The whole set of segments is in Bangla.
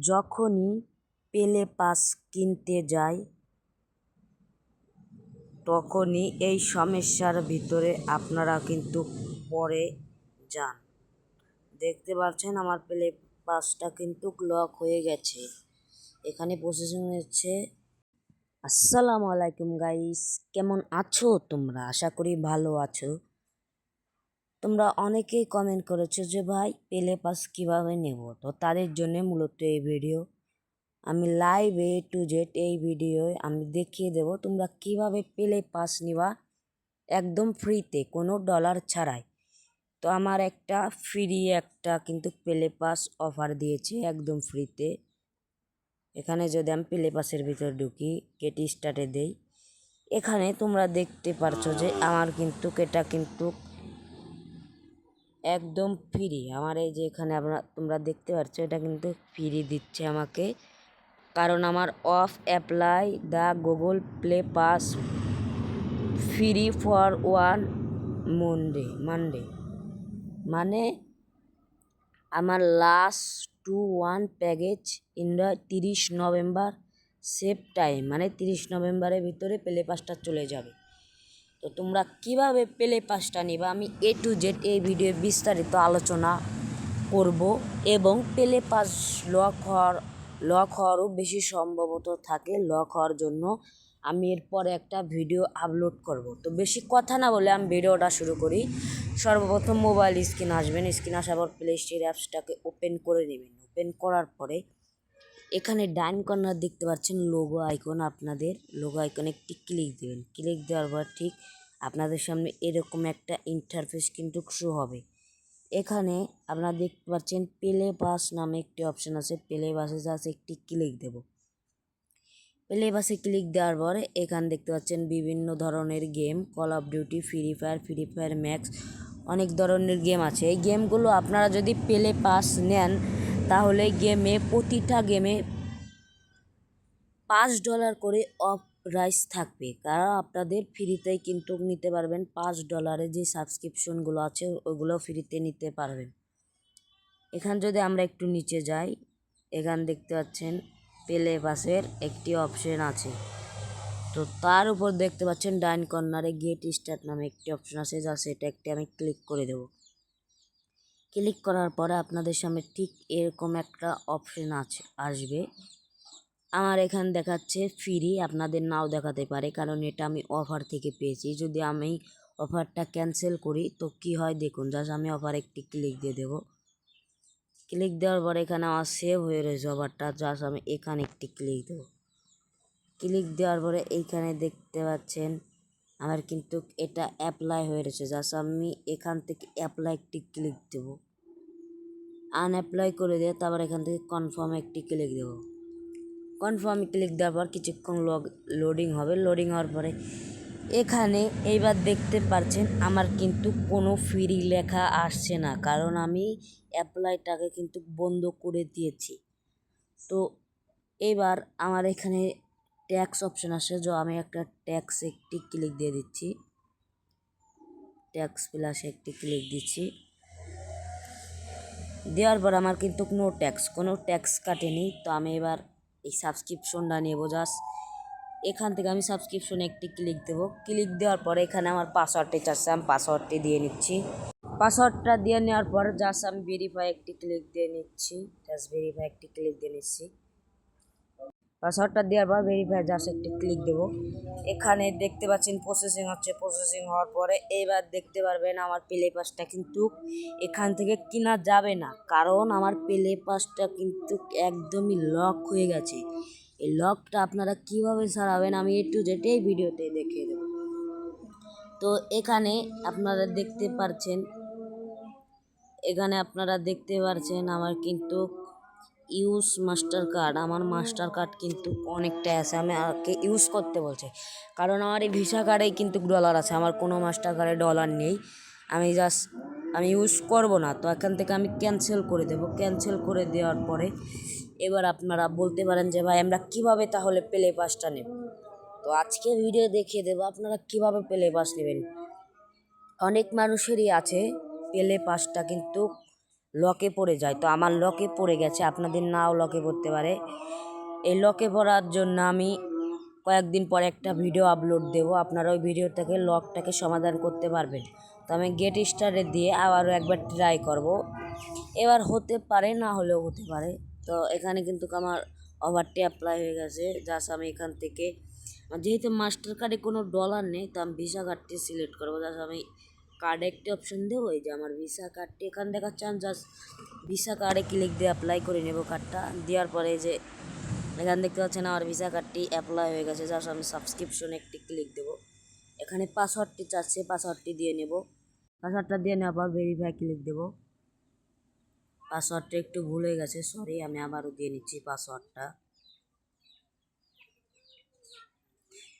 যখনই পেলে পাস কিনতে যাই তখনই এই সমস্যার ভিতরে আপনারা কিন্তু পড়ে যান। দেখতে পাচ্ছেন আমার পেলে পাসটা কিন্তু লক হয়ে গেছে। এখানে প্রসেসিং হচ্ছে। আসসালামু আলাইকুম গাইস, কেমন আছো তোমরা? আশা করি ভালো আছো। তোমরা অনেকেই কমেন্ট করেছো যে ভাই পেলে পাস কিভাবে নেব, তো তাদের জন্য মূলত এই ভিডিও। আমি লাইভ A to Z এই ভিডিওয় আমি দেখিয়ে দেব তোমরা কিভাবে পেলে পাস নিবা একদম ফ্রিতে, কোনো ডলার ছাড়াই। তো আমার একটা কিন্তু পেলে পাস অফার দিয়েছে একদম ফ্রিতে। এখানে যদি আমি পেলে পাসের ভিতর ঢুকি, গেট স্টার্টে দেই, এখানে তোমরা দেখতে পারছো যে আমার কিন্তু এটা কিন্তু একদম ফ্রি। আমার এই যে এখানে তোমরা দেখতে পাচ্ছ এটা কিন্তু ফ্রি দিচ্ছে আমাকে, কারণ আমার off apply the Google Play pass free for one Monday মানে আমার last two one package in the 30 November save time, মানে 30 নভেম্বরের ভিতরে পেলে পাসটা চলে যাবে। তো তোমরা কিভাবে পেলে পাসটা নিবা আমি A to Z এই ভিডিও বিস্তারিত আলোচনা করব, এবং পেলে পাস লক হওয়ারও বেশি সম্ভবত থাকে। লক হওয়ার জন্য আমি এরপরে একটা ভিডিও আপলোড করব। তো বেশি কথা না বলে আমি ভিডিওটা শুরু করি। সর্বপ্রথম মোবাইল স্ক্রিন আসবেন, স্ক্রিন আসার পর প্লে স্টোর অ্যাপসটাকে ওপেন করে নেবেন। ওপেন করার পরে এখানে ডান কর্নার দেখতে পাচ্ছেন লোগো আইকন, আপনাদের লোগো আইকনে একটি ক্লিক দেবেন। ক্লিক দেওয়ার পর ঠিক আপনাদের সামনে এরকম একটা ইন্টারফেস কিন্তু শো হবে। এখানে আপনারা দেখতে পাচ্ছেন পেলে পাস নামে একটি অপশান আছে। পেলে পাসে জাস্ট একটি ক্লিক দেব। পেলে পাসে ক্লিক দেওয়ার পরে এখানে দেখতে পাচ্ছেন বিভিন্ন ধরনের game, call of duty, free fire max, অনেক ধরনের গেম আছে। এই গেমগুলো আপনারা যদি পেলে পাস নেন তাহলে প্রতিটা গেমে $5 করে অফ প্রাইস থাকবে, কারণ আপনাদের ফ্রিতেই কিন্তু নিতে পারবেন। $5 যে সাবস্ক্রিপশনগুলো আছে ওগুলো ফ্রিতে নিতে পারবেন। এখান যদি আমরা একটু নিচে যাই, এখান দেখতে পাচ্ছেন পেলে পাসের একটি অপশন আছে। তো তার উপর দেখতে পাচ্ছেন ডাইন কর্নারে গেট স্টার্ট নামে একটি অপশন আছে, যা সেটা একটি আমি ক্লিক করে দেব। ক্লিক করার পরে আপনাদের সামনে ঠিক এরকম একটা অপশন আসবে। আমার এখানে দেখাচ্ছে ফ্রি, আপনাদের নাও দেখাতে পারে, কারণ এটা আমি অফার থেকে পেয়েছি। যদি আমি অফারটা ক্যান্সেল করি তো কি হয় দেখুন। জাস্ট আমি অফার একটি ক্লিক দিয়ে দেব। ক্লিক দেওয়ার পর এখানে আমার সেভ হয়ে রয়েছে অফারটা, জাস্ট আমি এখানে একটি ক্লিক দেব। ক্লিক দেওয়ার পরে এইখানে দেখতে পাচ্ছেন আমার কিন্তু এটা অ্যাপ্লাই হয়ে রয়েছে। জাস্ট আমি এখান থেকে অ্যাপ্লাই একটি ক্লিক দেব। আনঅ্যাপ্লাই করে দিয়ে তারপর এখান থেকে কনফার্ম একটি ক্লিক দেব। কনফার্মে ক্লিক দেওয়ার পর কিছুক্ষণ লোডিং হবে। লোডিং হওয়ার পরে এখানে এইবার দেখতে পাচ্ছেন আমার কিন্তু কোনো ফ্রি লেখা আসছে না, কারণ আমি অ্যাপ্লাইটাকে কিন্তু বন্ধ করে দিয়েছি। তো এবার আমার এখানে ট্যাক্স অপশন আসে, যে আমি একটা ট্যাক্স একটি ক্লিক দিয়ে দিচ্ছি। ট্যাক্স প্লাসে একটি ক্লিক দিচ্ছি। দেওয়ার পর আমার কিন্তু কোনো ট্যাক্স কাটেনি। তো আমি এবার এই সাবস্ক্রিপশনটা নেবো। জাস্ট এখান থেকে আমি সাবস্ক্রিপশনে একটি ক্লিক দেবো। ক্লিক দেওয়ার পরে এখানে আমার পাসওয়ার্ডটি চাচ্ছে, আমি পাসওয়ার্ডটি দিয়ে নিচ্ছি। পাসওয়ার্ডটা দিয়ে নেওয়ার পর জাস্ট আমি ভেরিফাই একটি ক্লিক দিয়ে নিচ্ছি। পাসওয়ার্ডটা দেওয়ার পর ভেরিফাই জাস্ট একটি ক্লিক দেবো। এখানে দেখতে পাচ্ছেন প্রসেসিং হচ্ছে। প্রসেসিং হওয়ার পরে এবার দেখতে পারবেন আমার পেলে পাসটা কিন্তু এখান থেকে কিনা যাবে না, কারণ আমার পেলে পাসটা কিন্তু একদমই লক হয়ে গেছে। এই লকটা আপনারা কিভাবে সারাবেন আমি A to Z এই ভিডিওতে দেখিয়ে দেবো। তো এখানে আপনারা দেখতে পাচ্ছেন আমার কিন্তু ইউজ মাস্টার কার্ড, আমার মাস্টার কার্ড কিন্তু অনেকটাই আছে। আমাকে ইউজ করতে বলছে, কারণ আমার এই ভিসা কার্ডেই কিন্তু ডলার আছে, আমার কোনো মাস্টার কার্ডে ডলার নেই। আমি ইউজ করব না। তো এখান থেকে আমি ক্যান্সেল করে দেব। ক্যান্সেল করে দেওয়ার পরে এবার আপনারা বলতে পারেন যে ভাই আমরা কিভাবে তাহলে পেলে পাসটা নেব। তো আজকে ভিডিও দেখিয়ে দেবো আপনারা কিভাবে পেলে পাস নেবেন। অনেক মানুষেরই আছে পেলে পাসটা কিন্তু লকে পড়ে যায়। তো আমার লকে পড়ে গেছে, আপনাদের নাও লকে পড়তে পারে। এই লকে পড়ার জন্য আমি কয়েকদিন পরে একটা ভিডিও আপলোড দেব, আপনারা ওই ভিডিও থেকে লকটাকে সমাধান করতে পারবেন। তো আমি গেট স্টারে দিয়ে আবারও একবার ট্রাই করব, এবার হতে পারে, না হলেও হতে পারে। তো এখানে কিন্তু আমার ওভারটি অ্যাপ্লাই হয়ে গেছে। জাস্ট আমি এখান থেকে, যেহেতু মাস্টার কার্ডে কোনো ডলার নেই, তো আমি ভিসা কার্ডটি সিলেক্ট করবো। জাস্ট আমি কার্ডে একটি অপশন দেবো, এই যে আমার ভিসা কার্ডটি এখানে দেখাচ্ছেন। জাস্ট ভিসা কার্ডে ক্লিক দিয়ে অ্যাপ্লাই করে নেব কার্ডটা। দেওয়ার পরে যে এখানে দেখতে পাচ্ছেন আমার ভিসা কার্ডটি অ্যাপ্লাই হয়ে গেছে। জাস্ট আমি সাবস্ক্রিপশনে একটি ক্লিক দেবো। এখানে পাসওয়ার্ডটি চাচ্ছে, পাসওয়ার্ডটি দিয়ে নেব। পাসওয়ার্ডটা দিয়ে নেওয়ার পর ভেরিফাই ক্লিক দেবো। পাসওয়ার্ডটা একটু ভুল হয়ে গেছে, সরি, আমি আবারও দিয়ে নিচ্ছি পাসওয়ার্ডটা।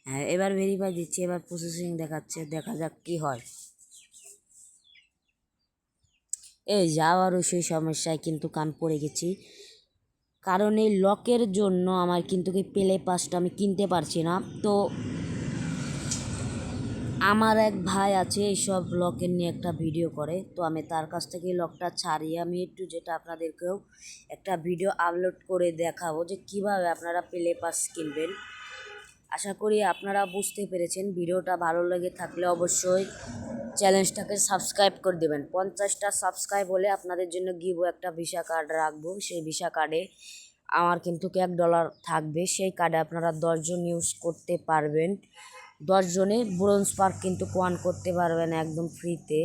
হ্যাঁ, এবার ভেরিফাই দিচ্ছি, এবার প্রসেসিং দেখাচ্ছে, দেখা যাক কি হয়। এই যাওয়ারও সেই সমস্যায় কিন্তু আমি পড়ে গেছি, কারণ এই লকের জন্য আমার কিন্তু এই প্লে পাসটা আমি কিনতে পারছি না। তো আমার এক ভাই আছে এইসব লকের নিয়ে একটা ভিডিও করে, তো আমি তার কাছ থেকে লকটা ছাড়িয়ে আমি একটু যেটা আপনাদেরকেও একটা ভিডিও আপলোড করে দেখাবো যে কিভাবে আপনারা প্লে পাস কিনবেন। আশা করি আপনারা বুঝতে পেরেছেন। ভিডিওটা ভালো লেগে থাকলে অবশ্যই চ্যানেলটাকে সাবস্ক্রাইব করে দেবেন। 50টা সাবস্ক্রাইব হলে আপনাদের জন্য গিভও একটা ভিসা কার্ড রাখবো। সেই ভিসা কার্ডে আমার কিন্তু $1 থাকবে। সেই কার্ডে আপনারা 10 জন ইউজ করতে পারবেন। 10 জনে ব্রোঞ্জ পার্ক কিন্তু ওয়ান করতে পারবেন একদম ফ্রিতে।